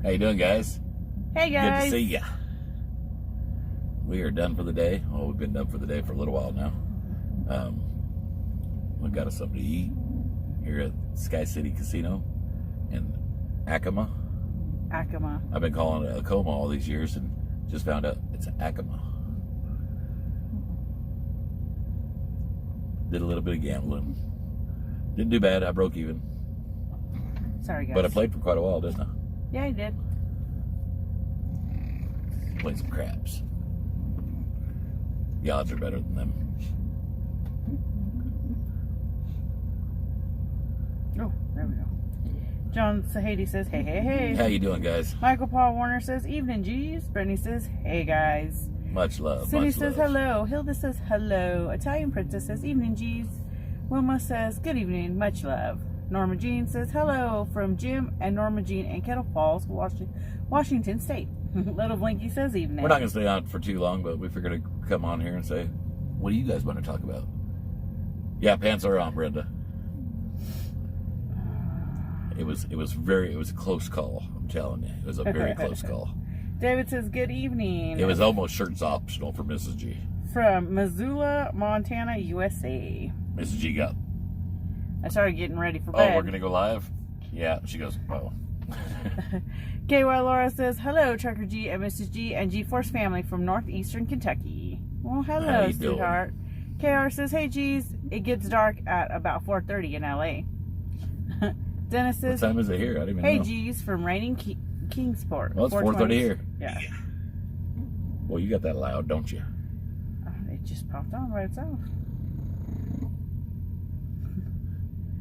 How you doing, guys? Hey, guys. Good to see ya. We are done for the day. Well, we've been done for the day for a little while now. We've got us something to eat here at Sky City Casino in Acoma. Acoma. I've been calling it Acoma all these years and just found out it's Acoma. Did a little bit of gambling. Didn't do bad. I broke even. Sorry, guys. But I played for quite a while, didn't I? Yeah, you did. Played some craps. The odds are better than them. Oh, there we go. John Sahady says, hey, hey, hey. How you doing, guys? Michael Paul Warner says, evening, G's. Brittany says, hey, guys. Much love. Cindy much says, love. hello. Hilda says, hello. Italian Princess says, evening, G's. Wilma says, good evening. Much love. Norma Jean says, hello from Jim and Norma Jean in Kettle Falls, Washington State. Little Blinky says, evening. We're not going to stay on for too long, but we figured to come on here and say, what do you guys want to talk about? Yeah, pants are on, Brenda. It was a close call. I'm telling you, it was a very close call. David says, good evening. It was almost shirts optional for Mrs. G. From Missoula, Montana, USA. Mrs. G got. I started getting ready for bed. Oh, we're gonna go live. Yeah, she goes. Oh. KY Laura says, hello, Trucker G and Mrs. G and G-Force family from northeastern Kentucky. Well, hello, sweetheart. KR says, hey, G's, it gets dark at about 4:30 in LA. Dennis says, what time is it here? I didn't even hey, know. G's, from reigning Kingsport. Well, it's 4:30 here. Yeah. Well, you got that loud, don't you? It just popped on by itself.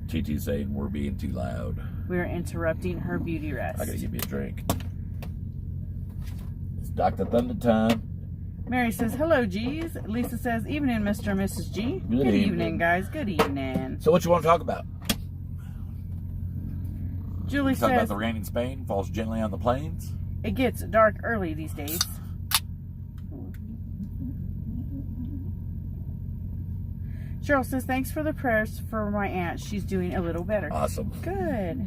TT saying we're being too loud. We're interrupting her beauty rest. I gotta give you a drink. It's Dr. Thunder time. Mary says, hello, G's. Lisa says, evening, Mr. and Mrs. G. Good evening, guys. Good evening. So what you want to talk about? Julie Talk says, about the rain in Spain falls gently on the plains. it gets dark early these days. Cheryl says, thanks for the prayers for my aunt. She's doing a little better. Awesome. Good.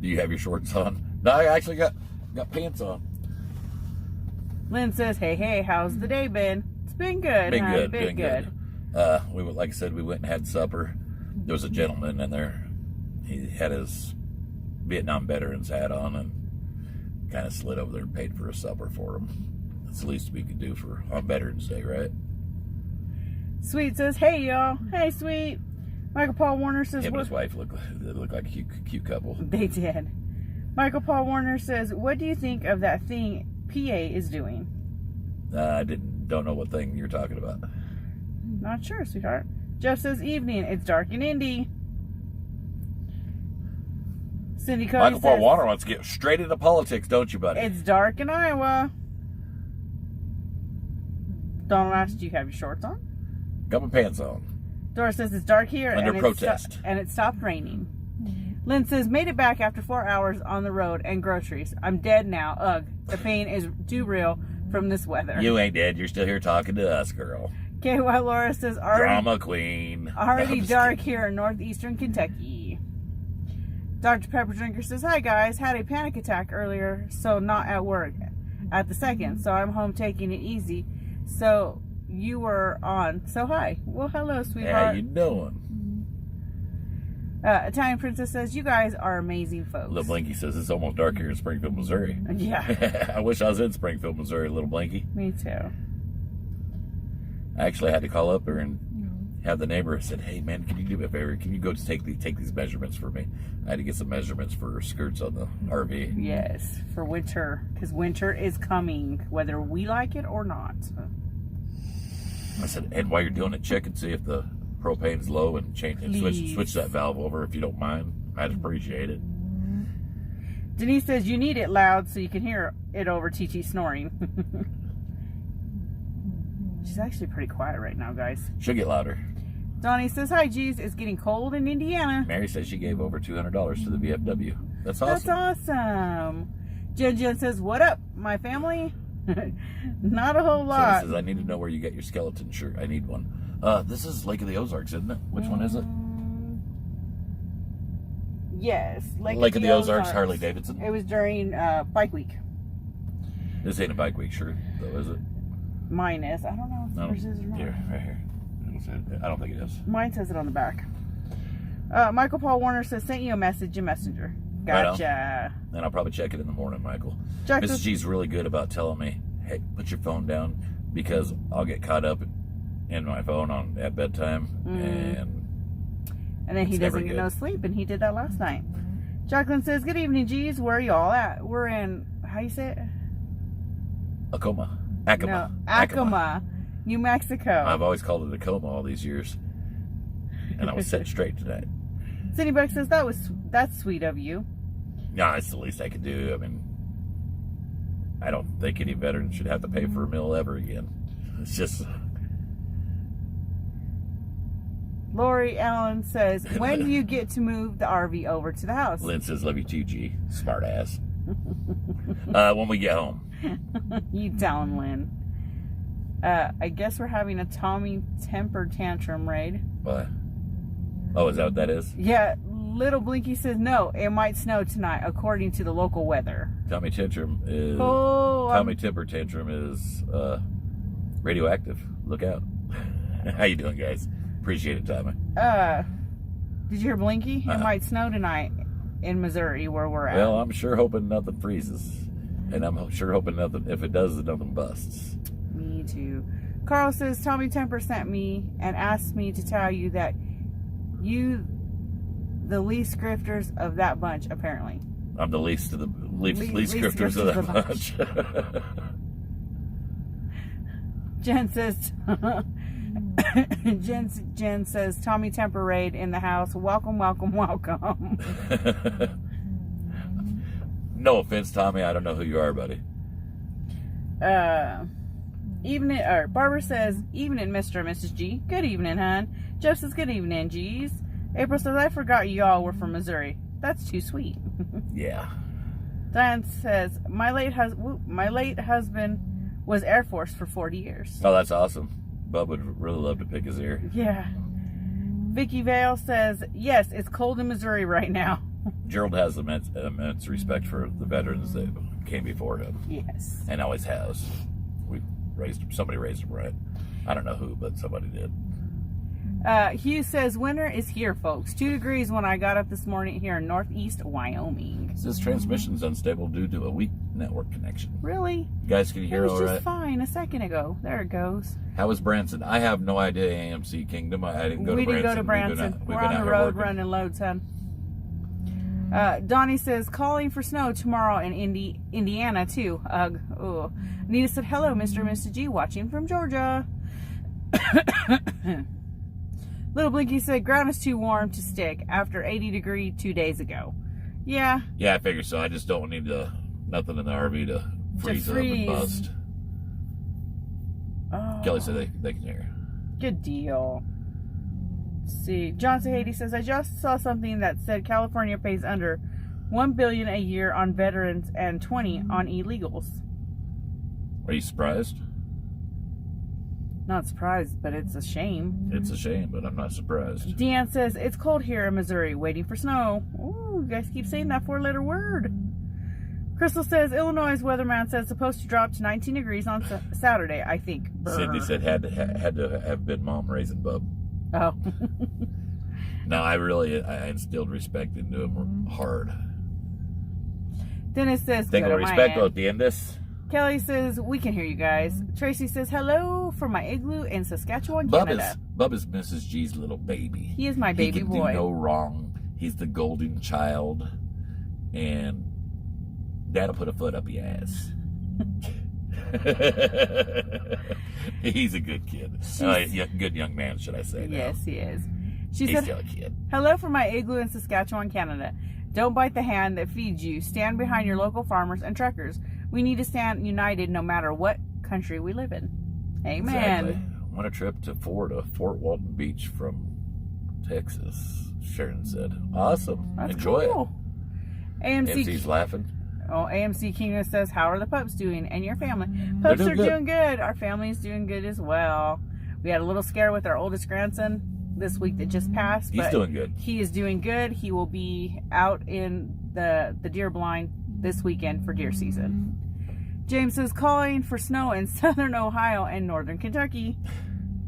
Do you have your shorts on? No, I actually got pants on. Lynn says, hey, hey, how's the day been? It's been good. Been good. Been good. We went, like I said, we went and had supper. There was a gentleman in there. He had his Vietnam veterans hat on and kind of slid over there and paid for a supper for him. That's the least we could do on Veterans Day, right? Sweet says, hey, y'all. Hey, Sweet. Michael Paul Warner says, him and his wife look like a cute couple. They did. Michael Paul Warner says, what do you think of that thing PA is doing? I don't know what thing you're talking about. Not sure, sweetheart. Jeff says, evening. It's dark in Indy. Cindy Cody Michael Paul says, Warner wants to get straight into politics, don't you, buddy? it's dark in Iowa. Donald asks, do you have your shorts on? Got my pants on. Dora says, it's dark here. Under and protest. And it stopped raining. Lynn says, made it back after 4 hours on the road and groceries. I'm dead now. Ugh. The pain is too real from this weather. You ain't dead. You're still here talking to us, girl. KY Laura says, Drama queen. already I'm just dark kidding. here in northeastern Kentucky. Dr. Pepper Drinker says, hi guys, had a panic attack earlier, so not at work at the second, so I'm home taking it easy. So you were on, so hi. Well, hello, sweetheart. How you doing? Italian Princess says, you guys are amazing folks. Little Blinky says it's almost dark here in Springfield, Missouri. Yeah. I wish I was in Springfield, Missouri, Little Blinky. Me too. I actually had to call up there and have the neighbor said, hey man, can you do me a favor? Can you go to take these measurements for me? I had to get some measurements for skirts on the RV. Yes, for winter, because winter is coming, whether we like it or not. I said, and while you're doing it, check and see if the propane's low and switch that valve over if you don't mind. I'd appreciate it. Denise says, you need it loud so you can hear it over TT snoring. She's actually pretty quiet right now, guys. She'll get louder. Donnie says, hi, G's. It's getting cold in Indiana. Mary says she gave over $200 to the VFW. That's awesome. That's awesome. Jen says, what up, my family? Not a whole lot. She says, I need to know where you get your skeleton shirt. I need one. This is Lake of the Ozarks, isn't it? Which one is it? Yes. Lake of the Ozarks, Harley Davidson. It was during Bike Week. This ain't a bike week, sure, though, is it? Mine is. I don't know if yours is or not. Here, right here. I don't think it is. Mine says it on the back. Michael Paul Warner says, sent you a message in Messenger. Gotcha. And I'll probably check it in the morning, Michael. Jack Mrs. G's really good about telling me, hey, put your phone down, because I'll get caught up in my phone at bedtime, and then he doesn't get no sleep, and he did that last night. Jacqueline says, good evening, G's. Where are y'all at? We're in, how you say it? Acoma, New Mexico. I've always called it Acoma all these years, and I was set straight tonight. Cindy Buck says, that's sweet of you. No, it's the least I could do. I mean, I don't think any veteran should have to pay for a meal ever again. It's just... Lori Allen says, when do you get to move the RV over to the house? Lynn says, love you too, G. Smart ass. When we get home. You down, Lynn. I guess we're having a Tommy temper tantrum raid. What? Oh, is that what that is? Yeah. Little Blinky says, no, it might snow tonight, according to the local weather. Tommy temper tantrum is radioactive. Look out. How you doing, guys? Appreciate it, Tommy. Did you hear Blinky? It might snow tonight in Missouri, where we're at. Well, I'm sure hoping nothing freezes. And I'm sure hoping nothing, if it does, nothing busts. Me too. Carl says, Tommy Temper sent me and asked me to tell you that you the least grifters of that bunch, apparently. I'm the least grifters of that bunch. Jen says... Jen says, Tommy Temper raid in the house. Welcome, welcome, welcome. No offense, Tommy. I don't know who you are, buddy. Barbara says, evening, Mr. and Mrs. G. Good evening, hon. Jeff says, good evening, G's. April says, I forgot y'all were from Missouri. That's too sweet. Yeah. Diane says, my late husband was Air Force for 40 years. Oh, that's awesome. Bub would really love to pick his ear. Yeah. Vicky Vale says, yes, it's cold in Missouri right now. Gerald has immense respect for the veterans that came before him. Yes. And always has. Somebody raised him right. I don't know who, but somebody did. Hugh says, winter is here, folks. 2 degrees when I got up this morning here in northeast Wyoming. This transmission's unstable due to a weak network connection. Really? You guys can hear all right? It was just fine a second ago. There it goes. How was Branson? I have no idea, AMC Kingdom. I didn't go to Branson. We didn't go to Branson. We're on the road running loads, son. Donnie says, calling for snow tomorrow in Indiana, too. Ugh. Ooh. Nita said, hello, Mr. and Mrs. G, watching from Georgia. Little Blinky said, ground is too warm to stick after 80 degree 2 days ago. Yeah. Yeah, I figure so. I just don't need nothing in the RV to freeze up and bust. Oh. Kelly said they can hear. Good deal. Let's see. John Sahady says, I just saw something that said California pays under $1 billion a year on veterans and $20 on illegals. Are you surprised? Not surprised, but it's a shame. It's a shame, but I'm not surprised. Deanne says, it's cold here in Missouri, waiting for snow. Ooh, you guys keep saying that 4-letter word. Crystal says, Illinois' weatherman says supposed to drop to 19 degrees on Saturday, I think. Brr. Cindy said had to have been mom raising Bub. Oh. No, I instilled respect into him hard. Dennis says, Tengo respeto, ¿entiendes? Kelly says, we can hear you guys. Tracy says, hello from my igloo in Saskatchewan, Canada. Bub is Mrs. G's little baby. He is my baby boy. He can do no wrong. He's the golden child. And Dad'll put a foot up your ass. He's a good kid. Good young man, should I say. Yes, now. he is. He's still a kid. Hello from my igloo in Saskatchewan, Canada. Don't bite the hand that feeds you. Stand behind your local farmers and truckers. We need to stand united no matter what country we live in. Amen. Exactly. I want a trip to Florida, Fort Walton Beach from Texas, Sharon said. Awesome. That's Enjoy cool. it. AMC's laughing. Oh, AMC Kingdom says, how are the pups doing and your family? Pups are doing good. Our family's doing good as well. We had a little scare with our oldest grandson this week that just passed. He's doing good. He is doing good. He will be out in the deer blind this weekend for deer season. James is calling for snow in southern Ohio and northern Kentucky.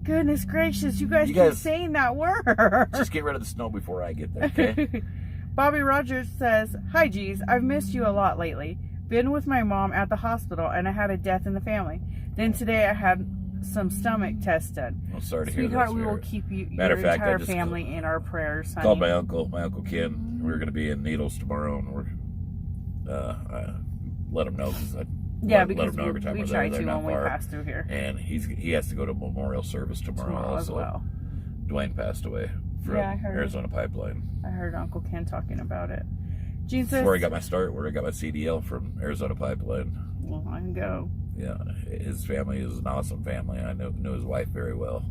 Goodness gracious, you guys keep saying that word. Just get rid of the snow before I get there, okay? Bobby Rogers says, "Hi, G's. I've missed you a lot lately. Been with my mom at the hospital, and I had a death in the family. Then today I had some stomach tests done. I'm sorry to hear that. Sweetheart, we will keep you, your entire family in our prayers, honey." Called my uncle Ken. We're going to be in Needles tomorrow, and we're let him know because yeah, let him know every time we we're try there. to They're when not far. we pass through here. And he has to go to memorial service tomorrow also. As well. Dwayne passed away from Arizona Pipeline. I heard Uncle Ken talking about it. Gene says, where I got my start, where I got my CDL from Arizona Pipeline. Well, I can go. Yeah, his family is an awesome family. I knew his wife very well.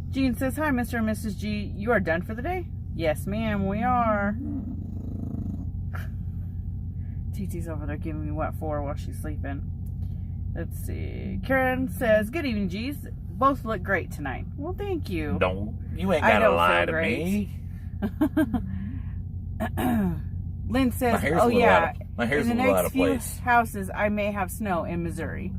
Gene says, "Hi, Mr. and Mrs. G. You are done for the day?" "Yes, ma'am, we are." TT's over there giving me what for while she's sleeping. Let's see. Karen says, "Good evening, G's. Both look great tonight." Well, thank you. You ain't gotta lie to me. Lynn says, "Oh yeah, my hair's in a the little out next of few place. houses, I may have snow in Missouri."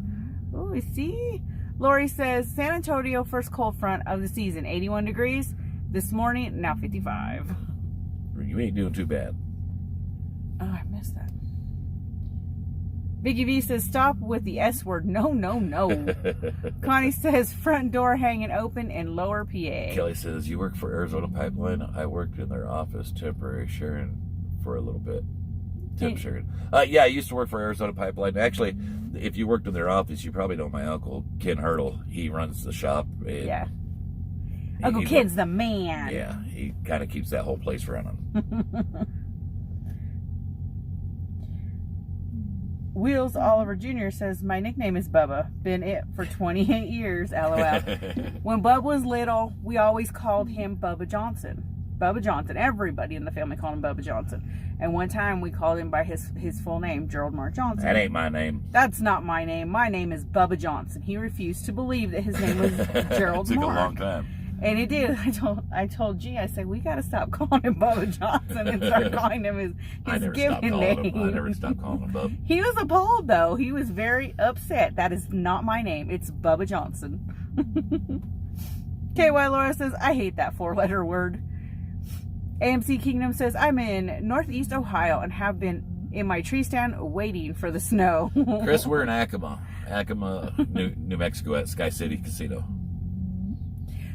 Oh, see. Lori says, "San Antonio first cold front of the season, 81 degrees this morning, now 55." You ain't doing too bad. Oh, I missed that. Biggie V says, "Stop with the S word. No, no, no." Connie says, "Front door hanging open in Lower PA." Kelly says, "You work for Arizona Pipeline?" "I worked in their office, temporary sharing for a little bit." Temp sharing. Yeah, I used to work for Arizona Pipeline. Actually, if you worked in their office, you probably know my uncle, Ken Hurdle. He runs the shop. Yeah. Uncle Ken's the man. Yeah, he kind of keeps that whole place running. Wheels Oliver Jr. says, "My nickname is Bubba. Been it for 28 years, LOL. When Bub was little, we always called him Bubba Johnson. Bubba Johnson. Everybody in the family called him Bubba Johnson. And one time we called him by his full name, Gerald Mark Johnson." That ain't my name. "That's not my name. My name is Bubba Johnson." He refused to believe that his name was Gerald Mark. It took a long time. And it did. I told G, I said, "We got to stop calling him Bubba Johnson and start calling him his given name." I never stopped calling him Bub. He was appalled, though. He was very upset. "That is not my name. It's Bubba Johnson." KY Laura says, "I hate that 4-letter word." AMC Kingdom says, "I'm in Northeast Ohio and have been in my tree stand waiting for the snow." Chris, we're in Acoma, New Mexico at Sky City Casino.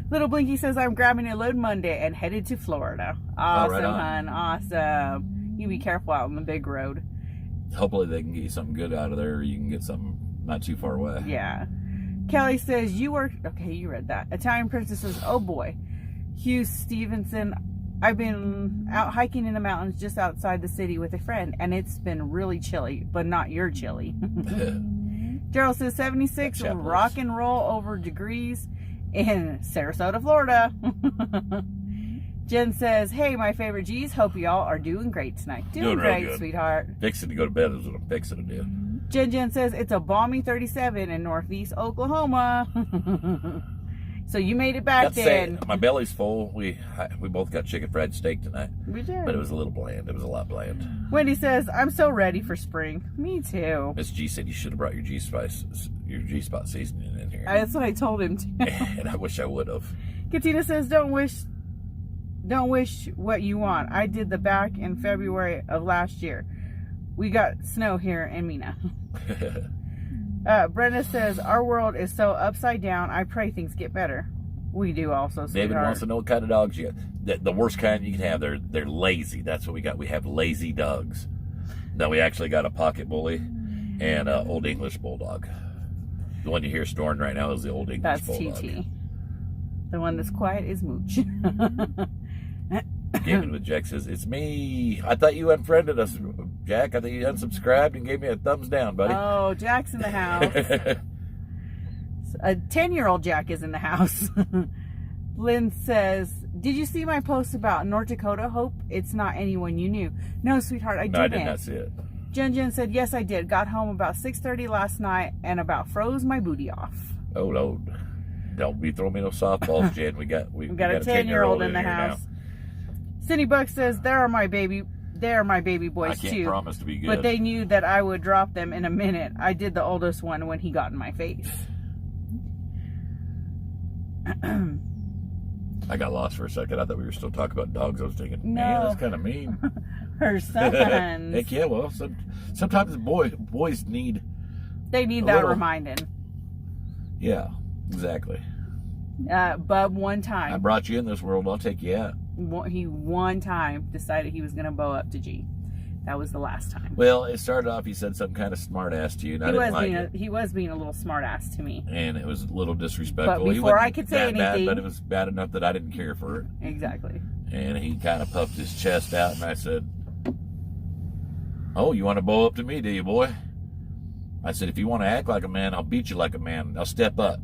Little Blinky says, "I'm grabbing a load Monday and headed to Florida." Awesome, right on. hon. Awesome. You be careful out on the big road. Hopefully they can get you something good out of there, or you can get something not too far away. Yeah. Kelly says, "You work..." Okay, you read that. Italian Princess says, "Oh boy." Hugh Stevenson, "I've been out hiking in the mountains just outside the city with a friend, and it's been really chilly, but not your chilly." Gerald says, 76 rock and roll over degrees in Sarasota, Florida. Jen says, "Hey, my favorite G's. Hope y'all are doing great tonight." Doing great, good, sweetheart. Fixing to go to bed is what I'm fixing to do. Jen says, "It's a balmy 37 in Northeast Oklahoma." So you made it back then. My belly's full. We both got chicken fried steak tonight. We did. But it was a little bland. It was a lot bland. Wendy says, "I'm so ready for spring." Me too. Miss G said you should have brought your G-spot seasoning in here. That's what I told him to. And I wish I would have. Katina says, Don't wish what you want. I did the back in February of last year. We got snow here in Mina." Brenda says, "Our world is so upside down. I pray things get better." We do also, sweetheart. David wants to know what kind of dogs you got. The worst kind you can have. They're lazy. That's what we got. We have lazy dogs. Now we actually got a pocket bully and an Old English bulldog. The one you hear snoring right now is the Old English bulldog. That's TT. The one that's quiet is Mooch. Gaming with Jack says, "It's me. I thought you unfriended us, Jack. I thought you unsubscribed and gave me a thumbs down, buddy." Oh, Jack's in the house. A 10-year-old Jack is in the house. Lynn says, "Did you see my post about North Dakota? Hope it's not anyone you knew." No, sweetheart, I didn't. No, I did not see it. Jen said, "Yes, I did. Got home about 6:30 last night and about froze my booty off." Oh, Lord. Don't be throwing me no softballs, Jen. We got a 10-year-old in the house. Cindy Buck says, they are my baby boys too. I can't promise to be good. But they knew that I would drop them in a minute. I did the oldest one when he got in my face. I got lost for a second. I thought we were still talking about dogs. I was thinking, No. man, that's kind of mean. Her sons. Heck yeah, well, sometimes boys need... They need that reminding. Yeah, exactly. Bub one time. I brought you in this world. I'll take you out. He one time decided he was going to bow up to G. That was the last time. Well, it started off, he said something kind of smart ass to you, and I didn't like it. He was being a little smart ass to me. And it was a little disrespectful. But before I could say anything... bad, but it was bad enough that I didn't care for it. Exactly. And he kind of puffed his chest out, and I said, oh, you want to bow up to me, do you, boy? I said, if you want to act like a man, I'll beat you like a man. Now step up.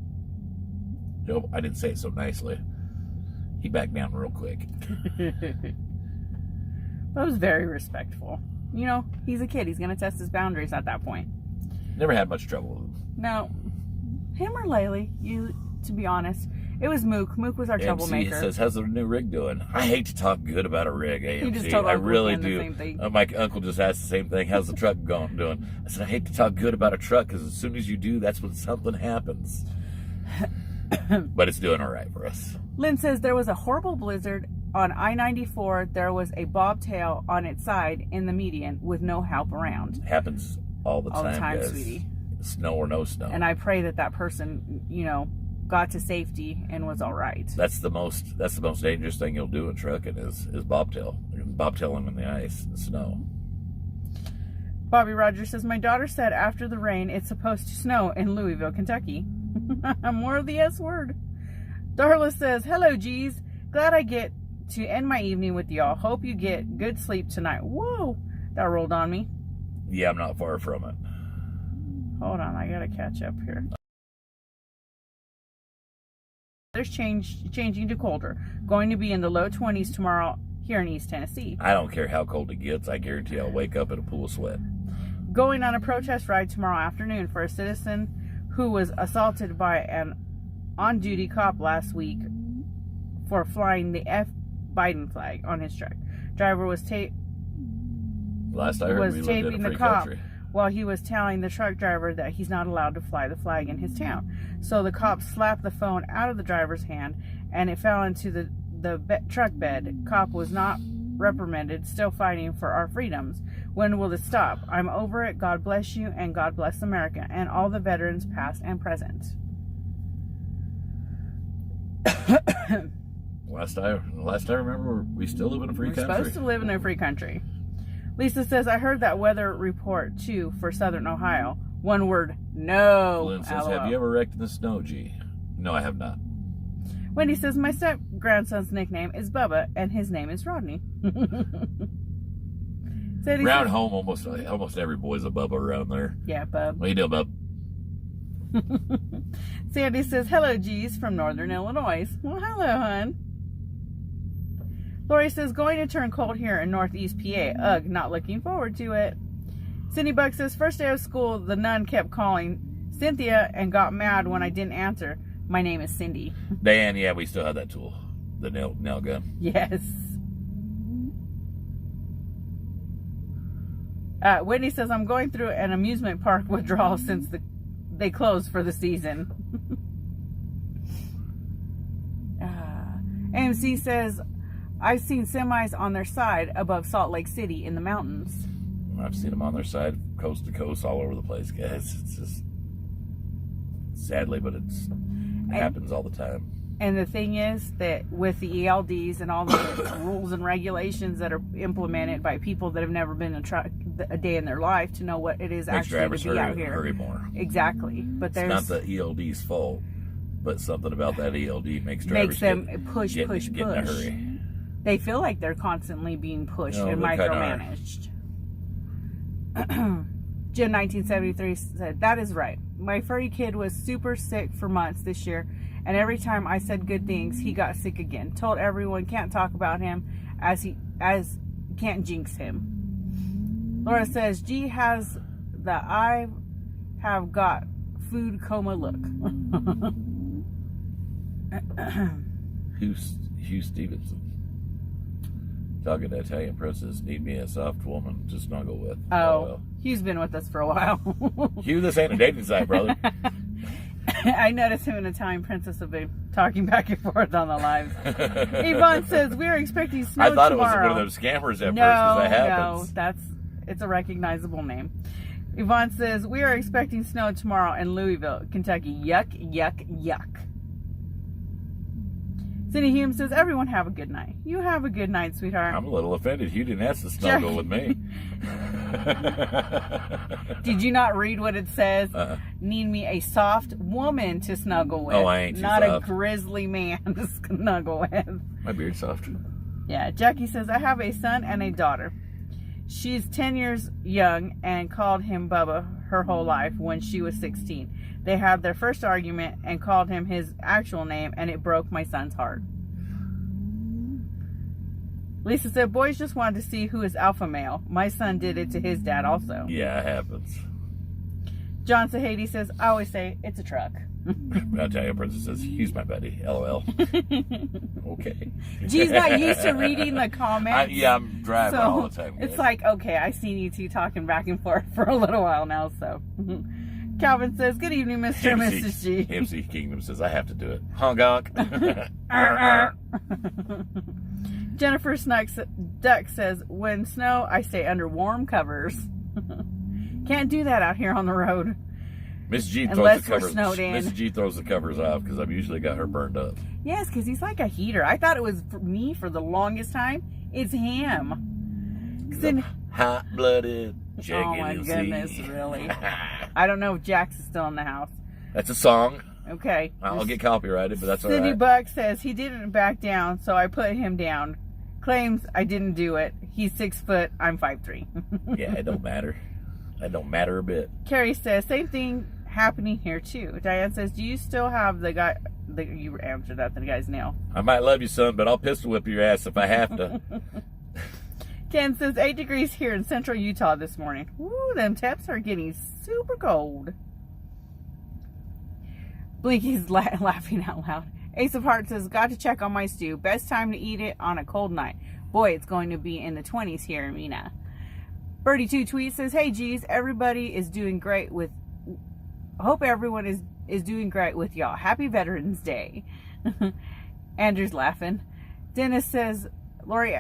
No, I didn't say it so nicely. He backed down real quick. That was very respectful. You know, he's a kid. He's going to test his boundaries at that point. Never had much trouble with him. No. Him or Laylee, to be honest. It was Mook. Mook was our troublemaker. He says, how's the new rig doing? I hate to talk good about a rig, AMC. You just told I really the do. same thing. My uncle just asked the same thing. How's the truck doing? I said, I hate to talk good about a truck because as soon as you do, that's when something happens. But it's doing all right for us. Lynn says there was a horrible blizzard on I-94. There was a bobtail on its side in the median with no help around. It happens all the time, guys. Sweetie. Snow or no snow. And I pray that person, got to safety and was all right. That's the most dangerous thing you'll do in trucking is bobtail. Bobtail them in the ice and snow. Bobby Rogers says, my daughter said after the rain it's supposed to snow in Louisville, Kentucky. More of the S word. Darla says, hello, G's. Glad I get to end my evening with y'all. Hope you get good sleep tonight. Whoa, that rolled on me. Yeah, I'm not far from it. Hold on, I gotta catch up here. There's changing to colder. Going to be in the low 20s tomorrow here in East Tennessee. I don't care how cold it gets. I guarantee I'll wake up in a pool of sweat. Going on a protest ride tomorrow afternoon for a citizen who was assaulted by an on-duty cop last week for flying the F. Biden flag on his truck. Driver was taping the cop while he was telling the truck driver that he's not allowed to fly the flag in his town. So the cop slapped the phone out of the driver's hand and it fell into the truck bed. Cop was not reprimanded, still fighting for our freedoms. When will this stop? I'm over it. God bless you and God bless America and all the veterans past and present. Last I remember, we still live in a free country. We're supposed to live in a free country. Lisa says, I heard that weather report, too, for southern Ohio. One word, no. Lynn says, have you ever wrecked in the snow, G? No, I have not. Wendy says, my step-grandson's nickname is Bubba, and his name is Rodney. Around home, almost every boy's a Bubba around there. Yeah, Bub. What you doing, Bub? Sandy says, hello, G's, from Northern Illinois. Well, hello, hon. Lori says, going to turn cold here in Northeast PA. Ugh, not looking forward to it. Cindy Buck says, first day of school, the nun kept calling Cynthia and got mad when I didn't answer. My name is Cindy. Dan, yeah, we still have that tool. The nail gun. Yes. Whitney says, I'm going through an amusement park withdrawal since they closed for the season. AMC says, I've seen semis on their side above Salt Lake City in the mountains. I've seen them on their side, coast to coast, all over the place, guys. It's just, sadly, but it happens all the time. And the thing is that with the ELDs and all the rules and regulations that are implemented by people that have never been a day in their life to know what it is actually to be out here. Hurry more. Exactly. But it's not the ELD's fault, but something about that ELD makes drivers push. Get in a hurry. They feel like they're constantly being pushed and micromanaged. Jim 1973 said, that is right. My furry kid was super sick for months this year, and every time I said good things, he got sick again. Told everyone can't talk about him as can't jinx him. Laura says, G has the I have got food coma look. Hugh Stevenson. Talking to Italian princess, need me a soft woman to snuggle with. Oh, Hugh's been with us for a while. Hugh, this ain't a dating site, brother. I noticed him and Italian princess have been talking back and forth on the lives. Yvonne says, we are expecting snow tomorrow. I thought it was one of those scammers at first, because that happens. No, it's a recognizable name. Yvonne says, we are expecting snow tomorrow in Louisville, Kentucky. Yuck, yuck, yuck. Cindy Hume says, everyone have a good night. You have a good night, sweetheart. I'm a little offended. You didn't have to snuggle with me. Did you not read what it says? Need me a soft woman to snuggle with. Oh, I ain't too not soft. A grizzly man to snuggle with. My beard's soft. Yeah, Jackie says, I have a son and a daughter. She's 10 years young and called him Bubba her whole life when she was 16. They had their first argument and called him his actual name, and it broke my son's heart. Lisa said, boys just wanted to see who is alpha male. My son did it to his dad also. Yeah, it happens. John Sahady says, I always say, it's a truck. Italian princess says, he's my buddy. LOL. Okay. G's not used to reading the comments. I'm driving all the time, guys. It's like, okay, I've seen you two talking back and forth for a little while now, so... Calvin says, good evening, Mr. and Mrs. G. MC Kingdom says, I have to do it. Honk, honk. Jennifer Duck says, when snow, I stay under warm covers. Can't do that out here on the road. Miss G throws Unless the covers. we're snowed in. Miss G throws the covers off because I've usually got her burned up. Yes, because he's like a heater. I thought it was for me for the longest time. It's him. Hot-blooded. Oh my goodness, really? I don't know if Jax is still in the house. That's a song. Okay. I'll get copyrighted, but that's all Cindy right. Buck says he didn't back down, so I put him down. Claims I didn't do it. He's 6 foot. I'm 5'3". Yeah, it don't matter. That don't matter a bit. Carrie says same thing happening here too. Diane says, do you still have the guy? You answered that. The guy's nail. I might love you, son, but I'll pistol whip your ass if I have to. Ken says 8 degrees here in central Utah this morning. Woo, them temps are getting super cold. Blinky's laughing out loud. Ace of Hearts says, got to check on my stew. Best time to eat it on a cold night. Boy, it's going to be in the 20s here in Mina. Birdie2 tweets says, hey G's, everybody is doing great with... Hope everyone is doing great with y'all. Happy Veterans Day. Andrew's laughing. Dennis says, Lori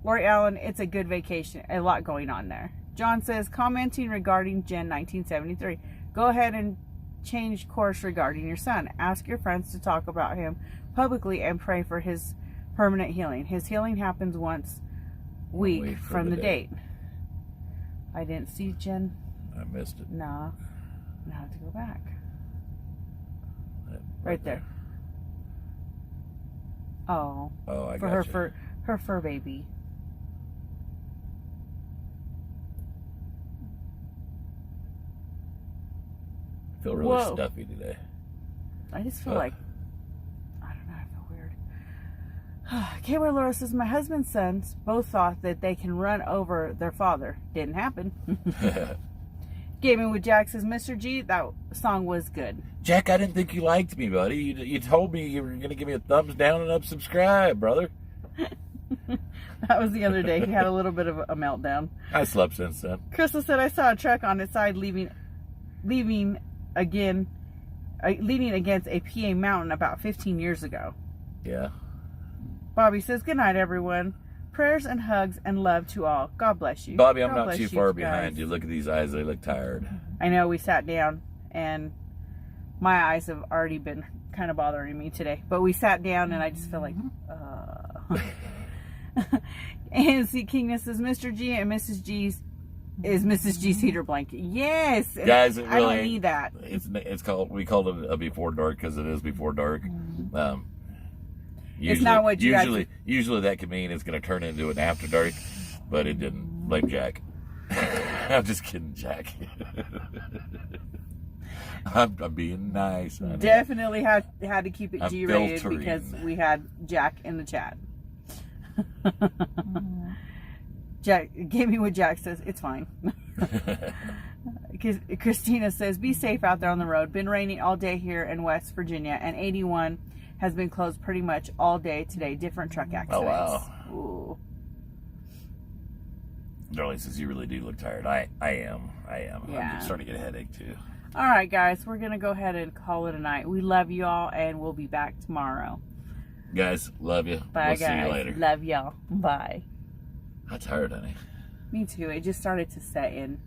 Allen, it's a good vacation. A lot going on there. John says, commenting regarding Gen 1973. Go ahead and change course regarding your son. Ask your friends to talk about him publicly and pray for his permanent healing. His healing happens once a week from the date. I didn't see Jen. I missed it. No. I have to go back. Right there. Oh. Oh, I got for her fur baby. I feel really stuffy today. I just feel like, I don't know, I feel weird. Kayla Laura says, my husband's sons both thought that they can run over their father. Didn't happen. Gaming with Jack says, Mr. G, that song was good. Jack, I didn't think you liked me, buddy. You told me you were going to give me a thumbs down and subscribe, brother. That was the other day. He had a little bit of a meltdown. I slept since then. Crystal said, I saw a truck on its side leaning against a PA mountain about 15 years ago. Yeah. Bobby says, good night, everyone. Prayers and hugs and love to all. God bless you. Bobby, I'm not too far behind you. Look at these eyes. They look tired. I know. We sat down, and my eyes have already been kind of bothering me today. But we sat down, and I just feel like, ANC Kingness says, Mr. G and Mrs. G's is Mrs. G's heater blanket. Yes. Guys, it really, I don't need that. We called it a before dark because it is before dark. It's not what you usually that could mean it's going to turn into an after dark, but it didn't. Blame Jack. I'm just kidding, Jack. I'm being nice. Honey. Definitely had to keep it G-rated filtering. because we had Jack in the chat. Jack, Gaming with Jack says, it's fine. Christina says, be safe out there on the road. Been raining all day here in West Virginia, and 81 has been closed pretty much all day today. Different truck accidents. Oh, wow. Ooh. Darlene says, you really do look tired. I am. Yeah. I'm starting to get a headache, too. All right, guys. We're going to go ahead and call it a night. We love you all, and we'll be back tomorrow. Guys, love you. Bye, we'll guys. See you later. Love y'all. Bye. I'm tired, honey. Me too. It just started to set in.